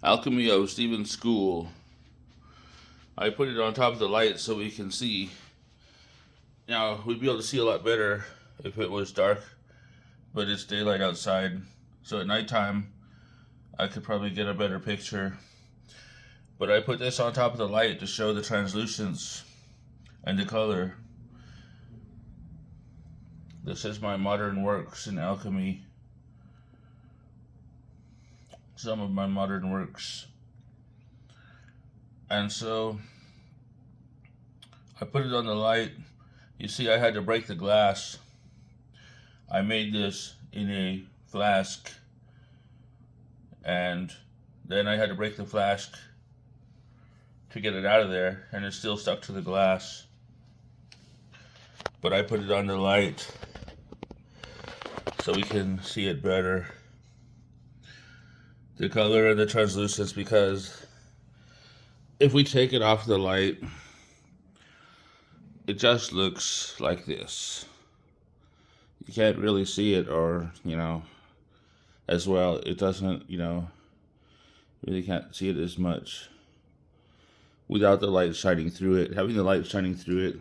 Alchemy of Stephen's School. I put it on top of the light so we can see. Now, we'd be able to see a lot better if it was dark, but it's daylight outside. So at nighttime, I could probably get a better picture. But I put this on top of the light to show the translucence and the color. This is my modern works in alchemy. Some of my modern works. And so I put it on the light. You see, I had to break the glass. I made this in a flask, and then I had to break the flask to get it out of there, and it's still stuck to the glass. But I put it on the light so we can see it better. The color and the translucence, because if we take it off the light, it just looks like this. You can't really see it, or, as well. It doesn't, really can't see it as much without the light shining through it, having the light shining through it.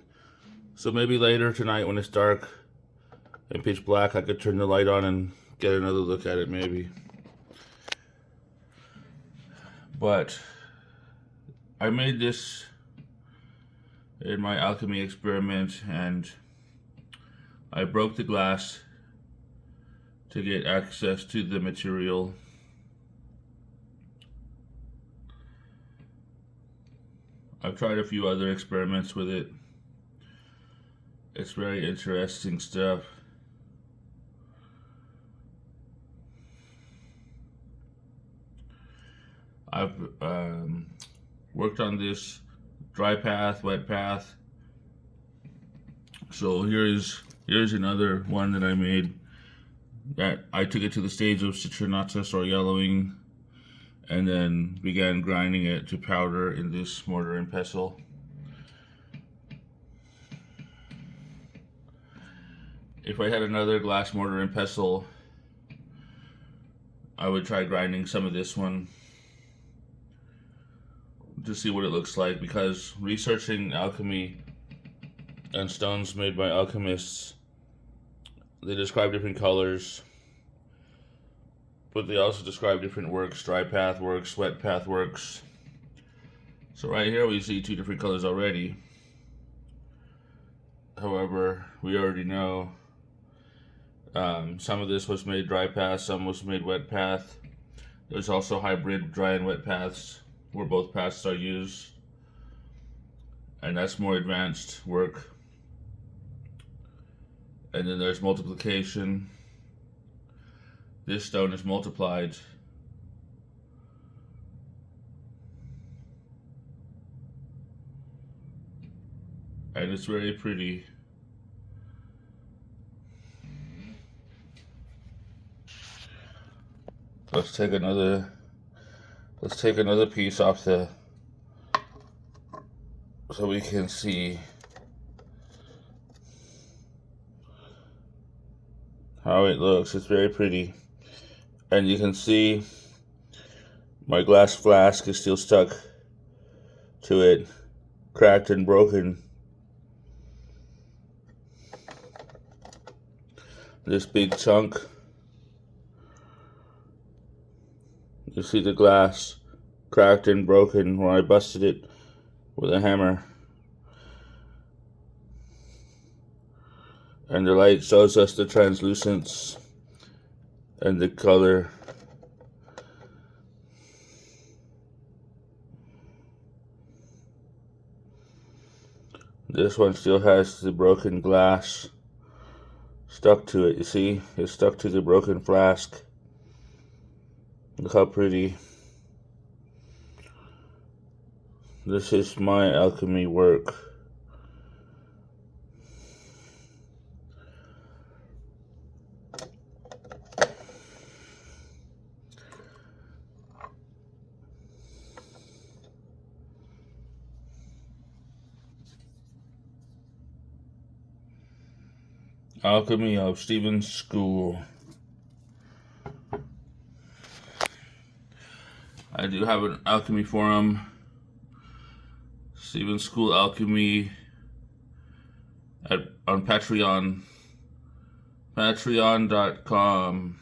So maybe later tonight when it's dark and pitch black, I could turn the light on and get another look at it maybe. But I made this in my alchemy experiment, and I broke the glass to get access to the material. I've tried a few other experiments with it. It's very interesting stuff. I've worked on this dry path, wet path. So here's another one that I made. That I took it to the stage of citrinatus or yellowing, and then began grinding it to powder in this mortar and pestle. If I had another glass mortar and pestle, I would try grinding some of this one to see what it looks like, because researching alchemy and stones made by alchemists, they describe different colors, but they also describe different works: dry path works, wet path works. So right here we see two different colors already. However, we already know some of this was made dry path, some was made wet path. There's also hybrid dry and wet paths, where both paths are used, and that's more advanced work. And then there's multiplication. This stone is multiplied. And it's very pretty. Let's take another piece off so we can see how it looks. It's very pretty. And you can see my glass flask is still stuck to it, cracked and broken. This big chunk, you see the glass cracked and broken where I busted it with a hammer. And the light shows us the translucence and the color. This one still has the broken glass stuck to it. You see, it's stuck to the broken flask. Look how pretty. This is my alchemy work. Alchemy of Stephen's School. I do have an alchemy forum, Steven School Alchemy, on Patreon, patreon.com.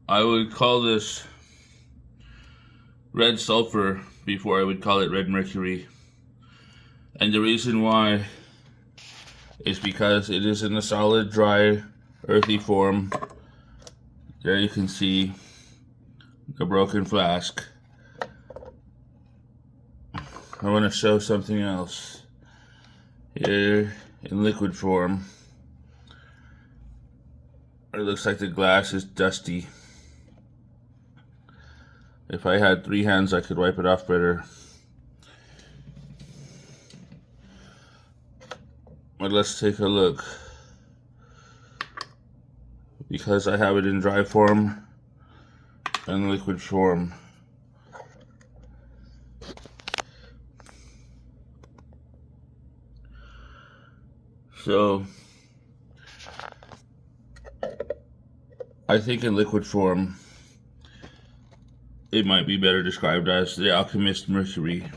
I would call this red sulfur before I would call it red mercury. And the reason why is because it is in a solid, dry, earthy form. There you can see the broken flask. I want to show something else. Here in liquid form, it looks like the glass is dusty. If I had 3 hands, I could wipe it off better. But let's take a look. Because I have it in dry form and liquid form. So, I think in liquid form, it might be better described as the alchemist mercury.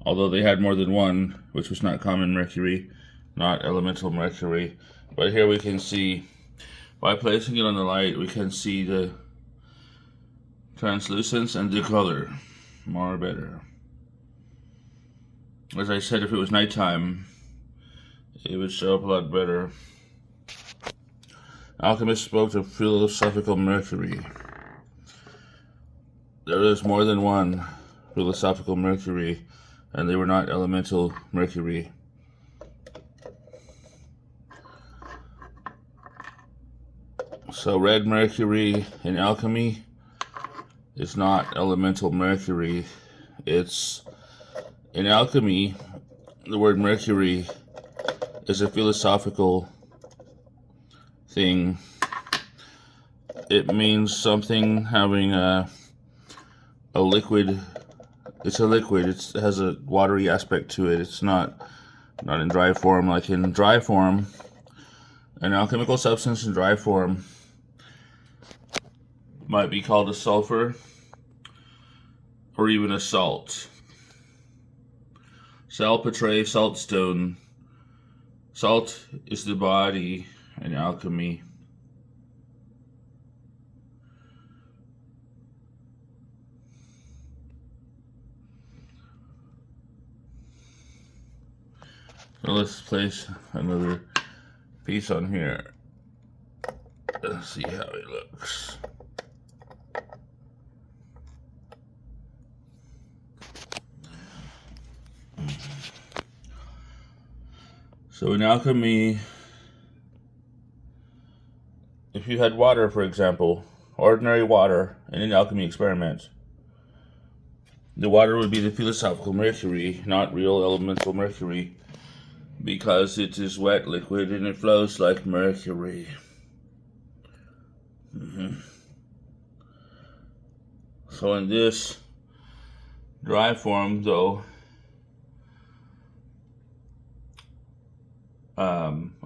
Although they had more than one, which was not common mercury, not elemental mercury. But here we can see, by placing it on the light, we can see the translucence and the color more better. As I said, if it was nighttime, it would show up a lot better. Alchemist spoke of philosophical mercury. There is more than one philosophical mercury, and they were not elemental mercury. So red mercury in alchemy is not elemental mercury. It's, in alchemy, the word mercury is a philosophical thing. It means something having a liquid. It's a liquid. It has a watery aspect to it. It's not in dry form. Like in dry form, an alchemical substance in dry form might be called a sulfur or even a salt. Salpetre, saltstone. Salt is the body in alchemy. So let's place another piece on here. Let's see how it looks. So in alchemy, if you had water, for example, ordinary water in an alchemy experiment, the water would be the philosophical mercury, not real elemental mercury, because it is wet liquid and it flows like mercury. So in this dry form, though,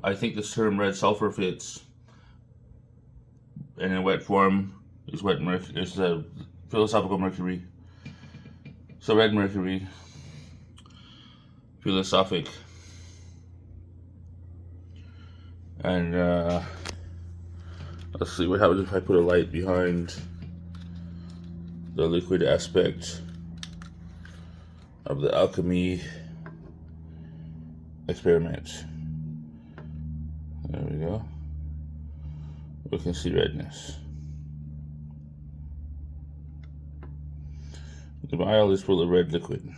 I think this term red sulfur fits. And in wet form is wet mercury, is the philosophical mercury. So red mercury, philosophic. And let's see what happens if I put a light behind the liquid aspect of the alchemy experiment. There we go. We can see redness. The vial is full of red liquid.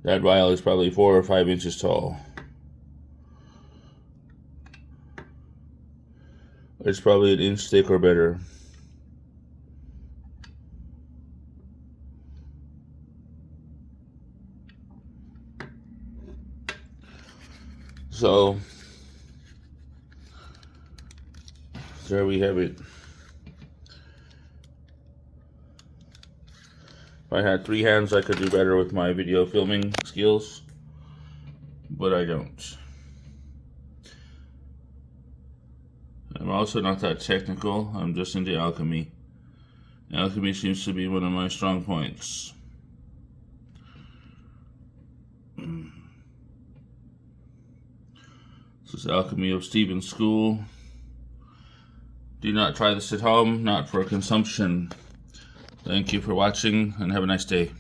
That vial is probably 4 or 5 inches tall. It's probably an inch thick or better. So there we have it. If I had 3 hands, I could do better with my video filming skills, but I don't. also not that technical. I'm just into alchemy. Alchemy seems to be one of my strong points. This is Alchemy of Stephen's School. Do not try this at home, not for consumption. Thank you for watching, and have a nice day.